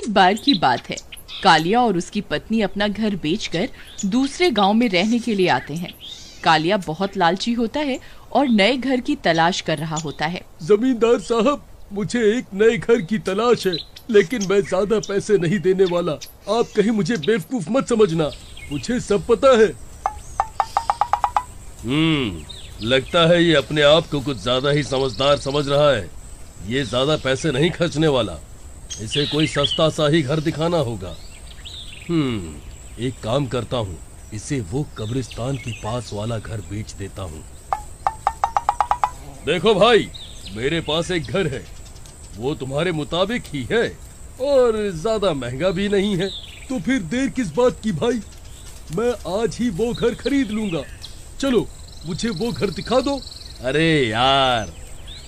बार की बात है। कालिया और उसकी पत्नी अपना घर बेचकर दूसरे गांव में रहने के लिए आते हैं। कालिया बहुत लालची होता है और नए घर की तलाश कर रहा होता है। जमींदार साहब, मुझे एक नए घर की तलाश है, लेकिन मैं ज्यादा पैसे नहीं देने वाला। आप कहीं मुझे बेवकूफ मत समझना, मुझे सब पता है। लगता है ये अपने आप को कुछ ज्यादा ही समझदार समझ रहा है। ये ज्यादा पैसे नहीं खर्चने वाला, इसे कोई सस्ता सा ही घर दिखाना होगा। एक काम करता हूँ, इसे वो कब्रिस्तान के पास वाला घर बेच देता हूँ। देखो भाई, मेरे पास एक घर है, वो तुम्हारे मुताबिक ही है और ज्यादा महंगा भी नहीं है। तो फिर देर किस बात की भाई, मैं आज ही वो घर खरीद लूंगा। चलो मुझे वो घर दिखा दो। अरे यार,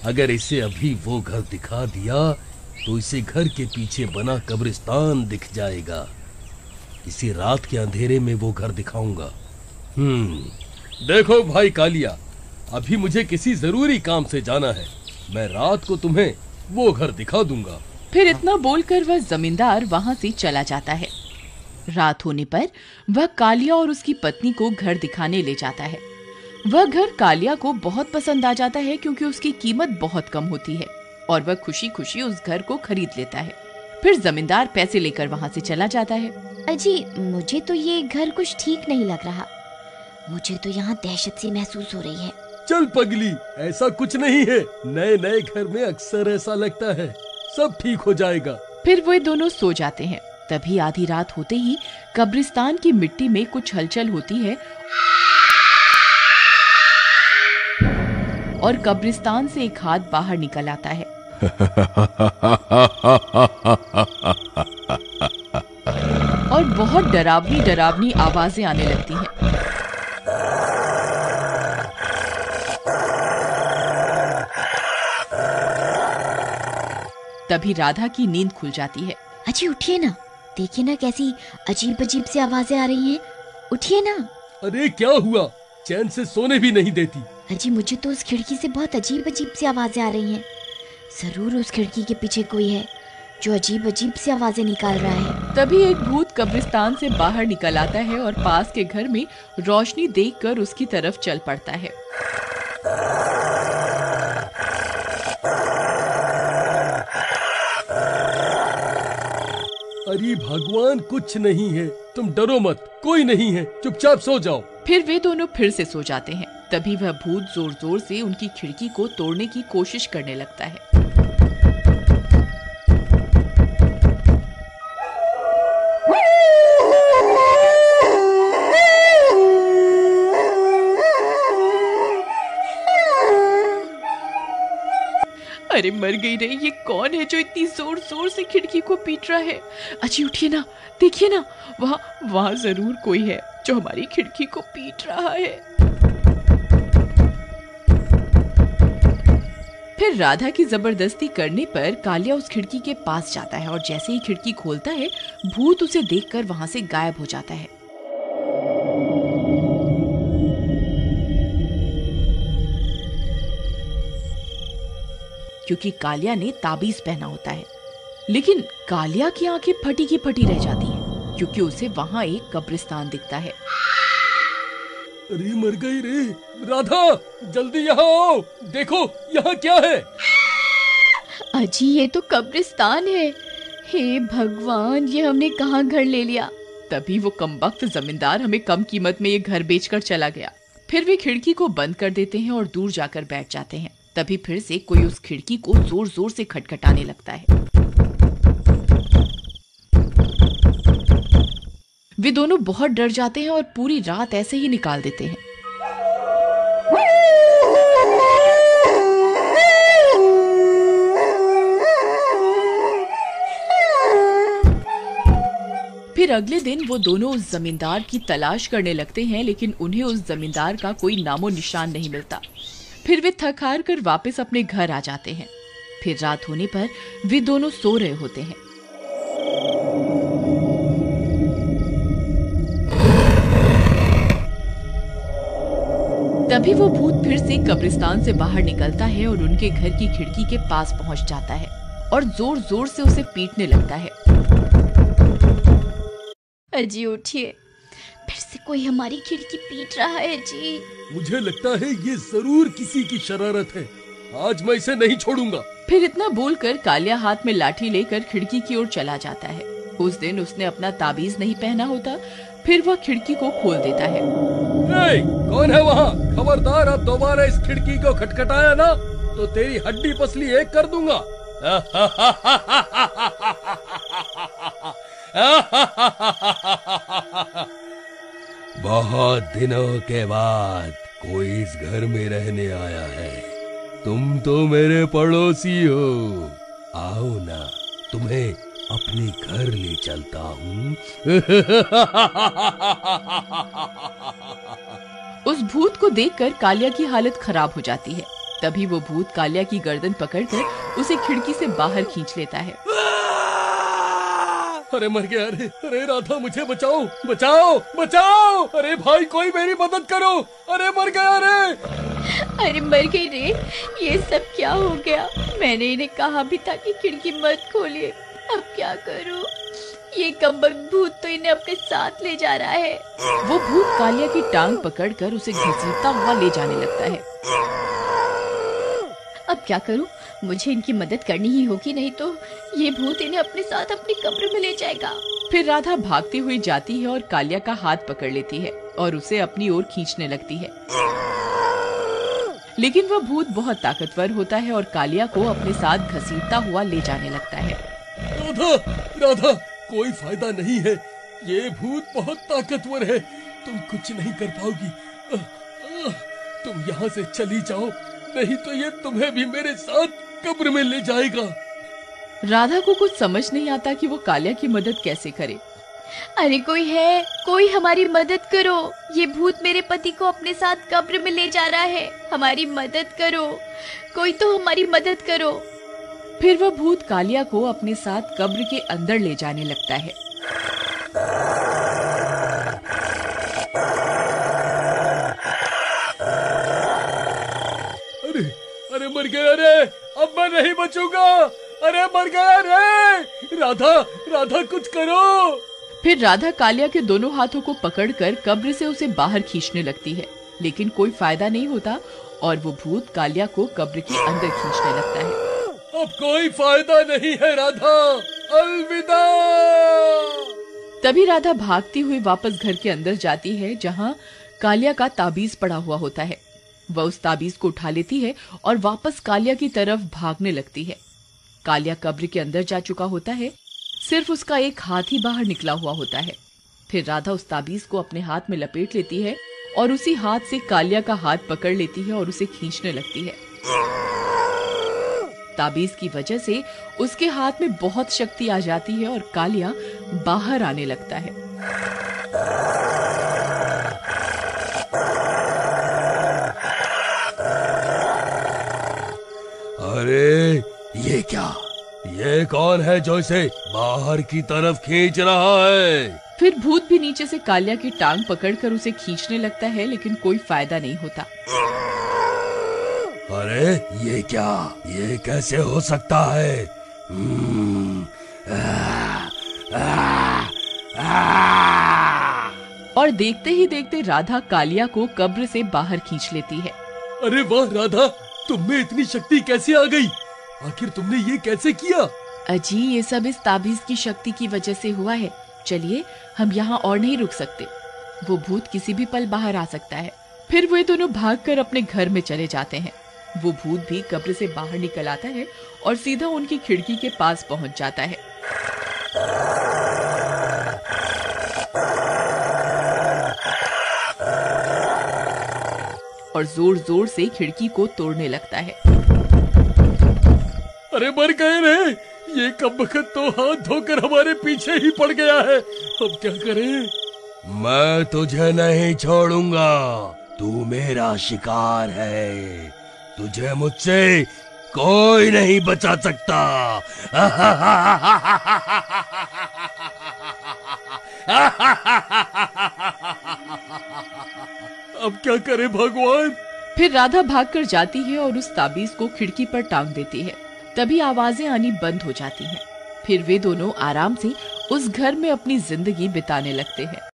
अगर इसे अभी वो घर दिखा दिया तो इसे घर के पीछे बना कब्रिस्तान दिख जाएगा। इसी रात के अंधेरे में वो घर दिखाऊंगा। देखो भाई कालिया, अभी मुझे किसी जरूरी काम से जाना है, मैं रात को तुम्हें वो घर दिखा दूंगा। फिर इतना बोलकर वह जमींदार वहाँ से चला जाता है। रात होने पर वह कालिया और उसकी पत्नी को घर दिखाने ले जाता है। वह घर कालिया को बहुत पसंद आ जाता है क्योंकि उसकी कीमत बहुत कम होती है और वह खुशी खुशी उस घर को खरीद लेता है। फिर जमींदार पैसे लेकर वहाँ से चला जाता है। अजी, मुझे तो ये घर कुछ ठीक नहीं लग रहा। मुझे तो यहाँ दहशत सी महसूस हो रही है। चल पगली, ऐसा कुछ नहीं है, नए नए घर में अक्सर ऐसा लगता है, सब ठीक हो जाएगा। फिर वे दोनों सो जाते हैं। तभी आधी रात होते ही कब्रिस्तान की मिट्टी में कुछ हलचल होती है और कब्रिस्तान से एक हाथ बाहर निकल आता है। और बहुत डरावनी डरावनी आवाजें आने लगती हैं। तभी राधा की नींद खुल जाती है। अजी उठिए ना, देखिए ना कैसी अजीब अजीब सी आवाजें आ रही हैं। उठिए ना। अरे क्या हुआ, चैन से सोने भी नहीं देती। अजी, मुझे तो उस खिड़की से बहुत अजीब अजीब सी आवाजें आ रही हैं। जरूर उस खिड़की के पीछे कोई है जो अजीब अजीब सी आवाजें निकाल रहा है। तभी एक भूत कब्रिस्तान से बाहर निकल आता है और पास के घर में रोशनी देखकर उसकी तरफ चल पड़ता है। अरे भगवान, कुछ नहीं है, तुम डरो मत, कोई नहीं है, चुपचाप सो जाओ। फिर वे दोनों फिर से सो जाते हैं। तभी वह भूत जोर जोर से उनकी खिड़की को तोड़ने की कोशिश करने लगता है। अरे मर गई रे, ये कौन है जो इतनी जोर जोर से खिड़की को पीट रहा है? अजी उठिए ना, देखिए ना, वहाँ जरूर कोई है जो हमारी खिड़की को पीट रहा है। फिर राधा की जबरदस्ती करने पर कालिया उस खिड़की के पास जाता है और जैसे ही खिड़की खोलता है, भूत उसे देखकर वहाँ से गायब हो जाता है। क्योंकि कालिया ने ताबीज पहना होता है। लेकिन कालिया की आंखें फटी की फटी रह जाती हैं क्योंकि उसे वहाँ एक कब्रिस्तान दिखता है। अरे मर गई रे राधा, जल्दी यहाँ आओ, देखो यहाँ क्या है। अजी, ये तो कब्रिस्तान है। हे भगवान, ये हमने कहाँ घर ले लिया। तभी वो कमबख्त जमींदार हमें कम कीमत में ये घर बेचकर चला गया। फिर वे खिड़की को बंद कर देते हैं और दूर जाकर बैठ जाते हैं। तभी फिर से कोई उस खिड़की को जोर जोर से खटखटाने लगता है। वे दोनों बहुत डर जाते हैं और पूरी रात ऐसे ही निकाल देते हैं। फिर अगले दिन वो दोनों उस जमींदार की तलाश करने लगते हैं, लेकिन उन्हें उस जमींदार का कोई नामो निशान नहीं मिलता। फिर वे थक हार कर वापस अपने घर आ जाते हैं। फिर रात होने पर वे दोनों सो रहे होते हैं। तभी वो भूत फिर से कब्रिस्तान से बाहर निकलता है और उनके घर की खिड़की के पास पहुंच जाता है और जोर जोर से उसे पीटने लगता है। अजी उठिए, फिर से कोई हमारी खिड़की पीट रहा है जी। मुझे लगता है ये जरूर किसी की शरारत है। आज मैं इसे नहीं छोड़ूंगा। फिर इतना बोलकर कालिया हाथ में लाठी लेकर खिड़की की ओर चला जाता है। उस दिन उसने अपना ताबीज नहीं पहना होता। फिर वह खिड़की को खोल देता है। कौन है वहाँ? खबरदार, अब दोबारा इस खिड़की को खटखटाया ना तो तेरी हड्डी पसली एक कर दूंगा। बहुत दिनों के बाद कोई इस घर में रहने आया है। तुम तो मेरे पड़ोसी हो। आओ ना, तुम्हें अपने घर ले चलता हूँ। उस भूत को देखकर कालिया की हालत खराब हो जाती है। तभी वो भूत कालिया की गर्दन पकड़कर उसे खिड़की से बाहर खींच लेता है। अरे मर गया। अरे राधा, मुझे बचाओ बचाओ बचाओ। अरे भाई, कोई मेरी मदद करो। अरे मर गया रे। अरे मर गई रे, ये सब क्या हो गया? मैंने इन्हें कहा भी था कि खिड़की मत खोलिए। अब क्या करूं? ये कमबख्त भूत तो इन्हें अपने साथ ले जा रहा है। वो भूत कालिया की टांग पकड़कर उसे घसीटता हुआ ले जाने लगता है। अब क्या करूं? मुझे इनकी मदद करनी ही होगी, नहीं तो ये भूत इन्हें अपने साथ अपनी कब्र में ले जाएगा। फिर राधा भागती हुई जाती है और कालिया का हाथ पकड़ लेती है और उसे अपनी ओर खींचने लगती है। लेकिन वह भूत बहुत ताकतवर होता है और कालिया को अपने साथ घसीटता हुआ ले जाने लगता है। राधा, राधा, कोई फायदा नहीं है। ये भूत बहुत ताकतवर है। तुम कुछ नहीं कर पाओगी। तुम यहाँ से चली जाओ, नहीं तो ये तुम्हें भी मेरे साथ कब्र में ले जाएगा। राधा को कुछ समझ नहीं आता कि वो कालिया की मदद कैसे करे। अरे कोई है, कोई हमारी मदद करो। ये भूत मेरे पति को अपने साथ कब्र में ले जा रहा है। हमारी मदद करो, कोई तो हमारी मदद करो। फिर वह भूत कालिया को अपने साथ कब्र के अंदर ले जाने लगता है। अरे अरे मर गया रे, अब मैं नहीं बचूंगा। अरे मर गया रे। राधा, राधा, कुछ करो। फिर राधा कालिया के दोनों हाथों को पकड़कर कब्र से उसे बाहर खींचने लगती है, लेकिन कोई फायदा नहीं होता और वो भूत कालिया को कब्र के अंदर खींचने लगता है। अब कोई फायदा नहीं है राधा, अलविदा। तभी राधा भागती हुई वापस घर के अंदर जाती है, जहाँ कालिया का ताबीज पड़ा हुआ होता है। वह उस ताबीज को उठा लेती है और वापस कालिया की तरफ भागने लगती है। कालिया कब्र के अंदर जा चुका होता है, सिर्फ उसका एक हाथ ही बाहर निकला हुआ होता है। फिर राधा उस ताबीज को अपने हाथ में लपेट लेती है और उसी हाथ से कालिया का हाथ पकड़ लेती है और उसे खींचने लगती है। ताबीज की वजह से उसके हाथ में बहुत शक्ति आ जाती है और कालिया बाहर आने लगता है। अरे ये क्या? ये कौन है जो इसे बाहर की तरफ खींच रहा है? फिर भूत भी नीचे से कालिया की टांग पकड़कर उसे खींचने लगता है, लेकिन कोई फायदा नहीं होता। अरे ये क्या? ये कैसे हो सकता है? और देखते ही देखते राधा कालिया को कब्र से बाहर खींच लेती है। अरे वाह राधा, तुम में इतनी शक्ति कैसे आ गई? आखिर तुमने ये कैसे किया? अजी, ये सब इस ताबीज की शक्ति की वजह से हुआ है। चलिए, हम यहाँ और नहीं रुक सकते। वो भूत किसी भी पल बाहर आ सकता है। फिर वे दोनों भागकर अपने घर में चले जाते हैं। वो भूत भी कब्र से बाहर निकल आता है और सीधा उनकी खिड़की के पास पहुंच जाता है। और जोर जोर से खिड़की को तोड़ने लगता है। अरे मर गए रे, ये कमबख्त तो हाथ धोकर हमारे पीछे ही पड़ गया है। अब क्या करें? मैं तुझे नहीं छोड़ूंगा, तू मेरा शिकार है। तुझे मुझसे कोई नहीं बचा सकता। अब क्या करे भगवान? फिर राधा भागकर जाती है और उस ताबीज को खिड़की पर टांग देती है। तभी आवाजें आनी बंद हो जाती हैं। फिर वे दोनों आराम से उस घर में अपनी जिंदगी बिताने लगते हैं।